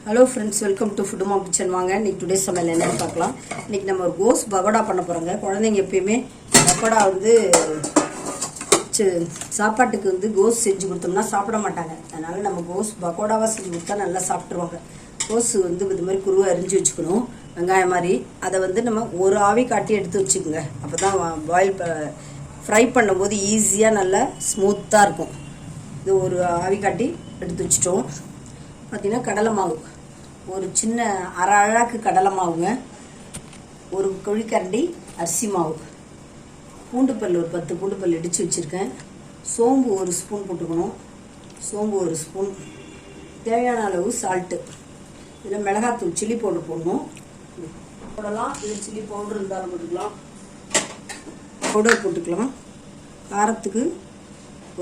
Hello friends, welcome to food mom kitchen. வாங்க இன்னைக்கு today சமையல் என்னன்னு பார்க்கலாம். இன்னைக்கு நம்ம ஒரு கோஸ் பகோடா பண்ண போகிறோங்க. குழந்தைங்க எப்பயுமே பகோடா சாப்பாட்டுக்கு கோஸ் செஞ்சு கொடுத்தோம்னா சாப்பிட மாட்டாங்க. அதனால நம்ம கோஸ் பகோடாவாக செஞ்சு கொடுத்தா நல்லா சாப்பிட்ருவாங்க. கோஸ் இது மாதிரி குருவை அரிஞ்சு வச்சுக்கணும், வெங்காயம் மாதிரி. அதை நம்ம ஒரு ஆவி காட்டி எடுத்து வச்சுக்கோங்க. அப்போ தான் ஃப்ரை பண்ணும்போது ஈஸியாக நல்லா ஸ்மூத்தாக இருக்கும். இது ஒரு ஆவி காட்டி எடுத்து வச்சுட்டோம். பார்த்திங்கன்னா கடலை மாவு ஒரு சின்ன அரை அழாக்கு கடலை மாவுங்க, ஒரு குழிக்கரண்டி அரிசி மாவு, பூண்டு பல் ஒரு 10 பூண்டு பல் இடித்து வச்சுருக்கேன், சோம்பு ஒரு ஸ்பூன் போட்டுக்கணும், சோம்பு ஒரு ஸ்பூன், தேவையான அளவு சால்ட்டு, இதில் மிளகாத்தூள் சில்லி பவுடர் போடணும், போடலாம். இது சில்லி பவுடர் இருந்தாலும் போட்டுக்கலாம், பவுடர் போட்டுக்கலாம். காரத்துக்கு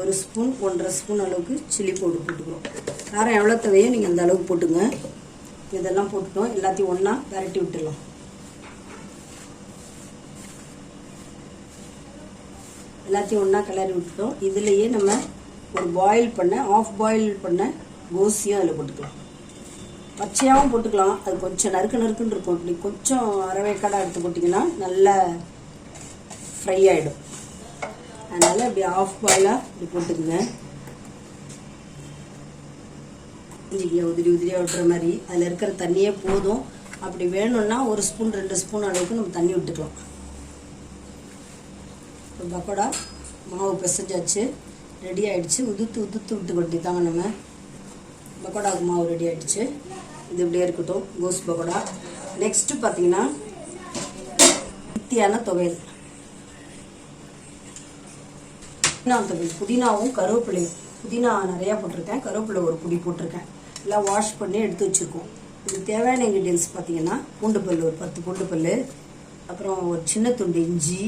ஒரு ஸ்பூன் 1.5 ஸ்பூன் அளவுக்கு சில்லி பவுடர் போட்டுக்கிறோம். காரம் எவ்வளோ தேவையோ நீங்கள் அந்த அளவுக்கு போட்டுங்க. இதெல்லாம் போட்டுட்டோம். எல்லாத்தையும் ஒன்றா பரட்டி விட்டுடலாம். எல்லாத்தையும் ஒன்றா கிளறி விட்டுட்டோம். இதுலேயே நம்ம ஒரு ஆஃப் பாயில் பண்ண கோஸையும் அதில் போட்டுக்கலாம். பச்சையாகவும் போட்டுக்கலாம். அது கொஞ்சம் நறுக்குன்னு இருக்கும். இப்படி கொஞ்சம் அரைவேக்காடாக எடுத்து போட்டிங்கன்னா நல்லா ஃப்ரை ஆகிடும். அதனால் இப்படி ஆஃப் பாயிலாக இப்படி போட்டுக்குங்க. உதிரியாக விட்டுற மாதிரி அதில் இருக்கிற தண்ணியே போதும். அப்படி வேணும்னா 1 ஸ்பூன் 2 ஸ்பூன் அளவுக்கு நம்ம தண்ணி விட்டுக்கலாம். பக்கோடா மாவு பிசைஞ்சாச்சு, ரெடி ஆகிடுச்சு. உதுத்து விட்டு கொட்டி தாங்க நம்ம பக்கோடாவுக்கு மாவு ரெடி ஆகிடுச்சு. இது இப்படியே இருக்கட்டும், கோஸ் பக்கோடா. நெக்ஸ்ட்டு பார்த்தீங்கன்னா ஹெல்த்தியான துவையல், புதினாவும் கருவேப்பிலையும். புதினா நிறையா போட்டிருக்கேன், கருவேப்பிலை ஒரு பொடி போட்டிருக்கேன். எல்லாம் வாஷ் பண்ணி எடுத்து வச்சுருக்கோம். இதுக்கு தேவையான இன்க்ரீடியன்ஸ் பார்த்தீங்கன்னா பூண்டு பல் ஒரு 10 பூண்டு பல், அப்புறம் ஒரு சின்ன துண்டு இஞ்சி,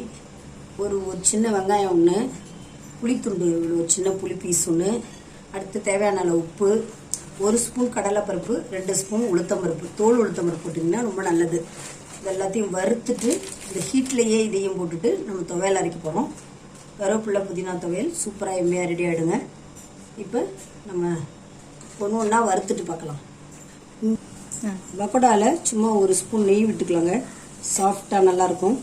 ஒரு சின்ன வெங்காயம் ஒன்று, புளித்துண்டு ஒரு சின்ன புளி பீஸ் ஒன்று, அடுத்து தேவையான அளவு உப்பு, 1 ஸ்பூன் கடலைப்பருப்பு, 2 ஸ்பூன் உளுத்தம்பருப்பு, தோல் உளுத்தம்பருப்பு போட்டிங்கன்னா ரொம்ப நல்லது. இது எல்லாத்தையும் வறுத்துட்டு இந்த ஹீட்லேயே இதையும் போட்டுட்டு நம்ம துவையல் அரைக்க போகிறோம். கருவேப்பிலை புதினா துவையல் சூப்பராக எம்மையாக ரெடி ஆகிடுங்க. இப்போ நம்ம ஒன்றா வறுத்துட்டு பார்க்கலாம். பக்கோடாவில் சும்மா 1 ஸ்பூன் நெய் விட்டுக்கலாங்க, சாஃப்டாக நல்லாயிருக்கும்.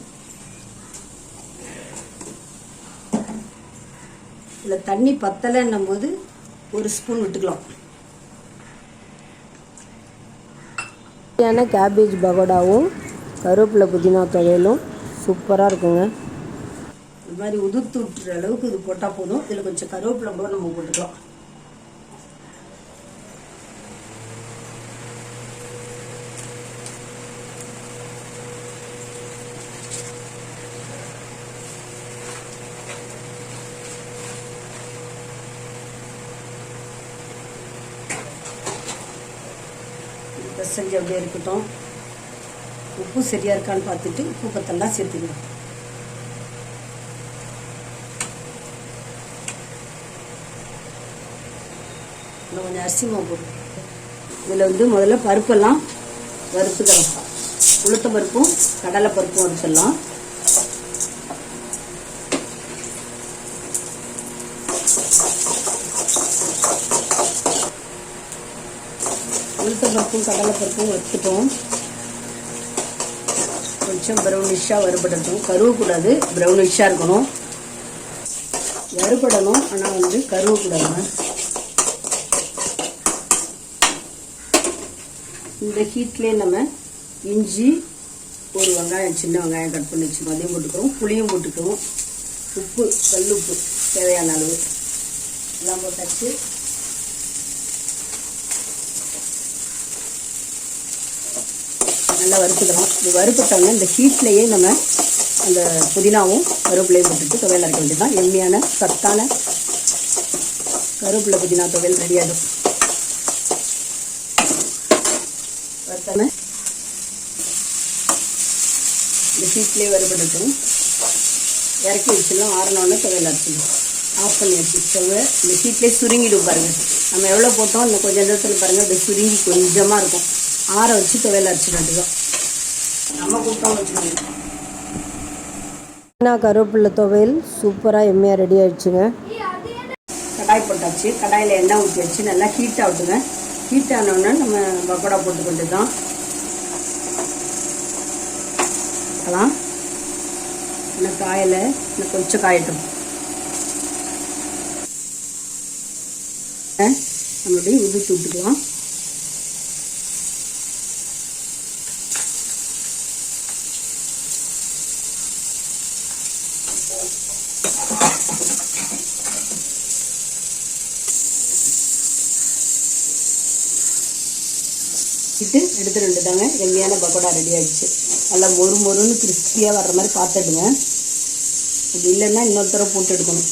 இதில் தண்ணி பத்தலைன்னும் போது 1 ஸ்பூன் விட்டுக்கலாம். கேபேஜ் பகோடாவும் கருவேப்பிலை புதினா துவையலும் சூப்பராக இருக்குங்க. இது மாதிரி உதுத்து விட்டுற அளவுக்கு இது போட்டால் போதும். இதில் கொஞ்சம் கருவேப்பிலை கூட நம்ம போட்டுக்கலாம். செஞ்சு அப்படியே இருக்கட்டும். உப்பு சரியாக இருக்கான்னு பார்த்துட்டு உப்பு பத்தெல்லாம் சேர்த்துக்கலாம். இன்னும் கொஞ்சம் அரிசி மாவு போட்டு இதில் முதல்ல பருப்பெல்லாம் வறுத்துக்கலாம். உளுத்த பருப்பும் கடலை பருப்பும் வறுத்துடலாம். உளுத்த பருப்பும் கடலை பருப்பும் வறுத்துட்டோம். கொஞ்சம் ப்ரௌனிஷாக வறுபடட்டும். கருவக்கூடாது, ப்ரௌனிஷாக இருக்கணும். வறுபடணும், ஆனால் கருவக்கூடாதுங்க. இந்த ஹீட்லேயே நம்ம இஞ்சி, ஒரு வெங்காயம், சின்ன வெங்காயம் கட் பண்ணி வச்சுக்கணும், அதையும் போட்டுக்கிறோம். புளியும் போட்டுக்கிறோம். உப்பு, கல்லுப்பு தேவையான அளவு எல்லாம் போட்டாச்சு. நல்லா வறுத்துக்கலாம். இது வறுப்பட்டோம்னா இந்த ஹீட்லேயே நம்ம அந்த புதினாவும் கருவேப்பிலையும் போட்டுட்டு துவையல் அரைக்க வேண்டியதுதான். எம்மையான சத்தான கருவேப்பிலை புதினா துவையல் ரெடி ஆகிடும். வறுத்தாம இந்த ஹீட்லேயே வறுபடட்டும். இறக்கி வச்சுலாம் ஆறினோடனே துவையல் அரைச்சிடும். ஆஃப் பண்ணி வச்சு ஸ்டவ்வை இந்த ஹீட்லேயே சுருங்கிடும் பாருங்கள். நம்ம எவ்வளோ போட்டோம் இன்னும் கொஞ்சம் நேரத்தில் பாருங்கள், அப்படி சுருங்கி கொஞ்சமாக இருக்கும். ஆற வச்சு துவையல் அரைச்சிட வேண்டியதான். நம்ம கொடுத்தோம் வச்சுக்கோங்க. கருவேப்பிலை துவையல் சூப்பராக எம்மையாக ரெடி ஆகிடுச்சுங்க. கடாய் போட்டாச்சு. கடாயில் எண்ணெய் ஊற்றி வச்சு நல்லா ஹீட் ஆகுதுங்க. ஹீட் ஆனோடனே நம்ம பக்கோடா போட்டுக்கொண்டு தான் பார்க்கலாம். இன்னும் காயில் இன்னும் கொஞ்சம் காயட்டும். நம்மளுடைய உதுத்து விட்டுக்கலாம். எடுத்து ரெண்டு தாங்க எம்மியான பக்கோடா ரெடி ஆகிடுச்சு. நல்லா மொறுன்னு கிறிஸ்பியாக வர்ற மாதிரி பார்த்துடுங்க. அப்படி இல்லைன்னா இன்னொரு தடவை போட்டு எடுக்கணும்.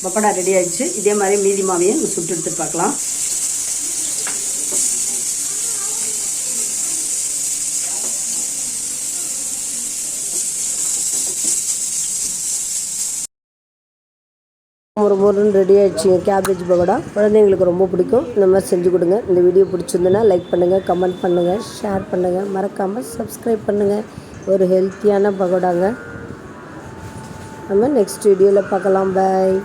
பக்கோடா ரெடி ஆகிடுச்சு. இதே மாதிரி மீதி மாவையும் நம்ம சுட்டு எடுத்துட்டு பார்க்கலாம். மொறுன்னு ரெடி ஆகிடுச்சிங்க கேபேஜ் பக்கோடா. குழந்தைங்களுக்கு ரொம்ப பிடிக்கும். இந்த மாதிரி செஞ்சு கொடுங்க. இந்த வீடியோ பிடிச்சிருந்துன்னா லைக் பண்ணுங்கள், கமெண்ட் பண்ணுங்கள், ஷேர் பண்ணுங்கள், மறக்காமல் சப்ஸ்கிரைப் பண்ணுங்கள். ஒரு ஹெல்த்தியான பக்கோடாங்க. நம்ம நெக்ஸ்ட் வீடியோவில் பார்க்கலாம். பாய்.